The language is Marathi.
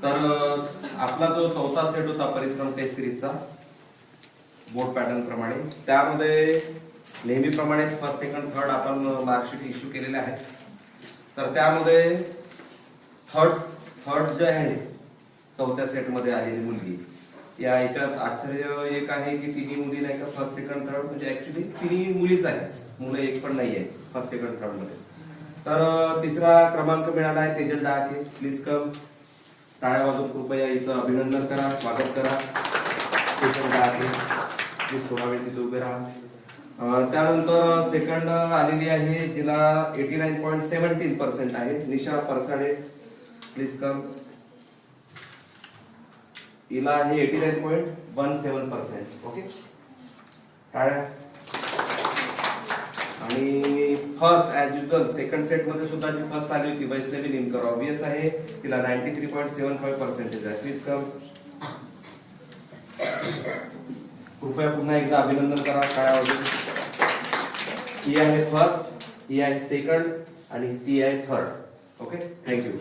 तर आपला जो चौथा सेट होता परिश्रम टेस्ट सिरीजचा बोर्ड पॅटर्न प्रमाणे, त्यामध्ये नेहमीप्रमाणे फर्स्ट सेकंड थर्ड आपण मार्कशीट इश्यू केलेले आहेत. तर त्यामध्ये थर्ड जे आहे चौथ्या सेटमध्ये आलेली मुलगी, या याच्यात आश्चर्य एक आहे की तिन्ही मुली नाही का फर्स्ट सेकंड थर्ड, म्हणजे ऍक्च्युली तिन्ही मुलीच आहेत, मुलं एक पण नाही आहे फर्स्ट सेकंड थर्ड मध्ये. तर तिसरा क्रमांक मिळाला आहे तेजल डहाके. Please come. टाळ्या वाजवून कृपया हिचं अभिनंदन करा, स्वागत करा. तेजल डहाके प्लीज थोडा वेळ तिथे उभे राहा. त्यानंतर सेकंड आलेली आहे जिला 89.17% आहे, निशा परसाडे. Please come. हिला आहे 89.17%. ओके, टाळ्या. आणि first as usual second set मध्ये सुद्धा जी फर्स्ट आली होती वैष्णवी निमकर, ऑब्वियस आहे, तिला 93.75% आहे. Please come. कृपया पुन्हा एकदा अभिनंदन करा टाळ्या वाजवून. ही आहे फर्स्ट, ही आहे सेकंड आणि ती आहे थर्ड. Okay, thank you.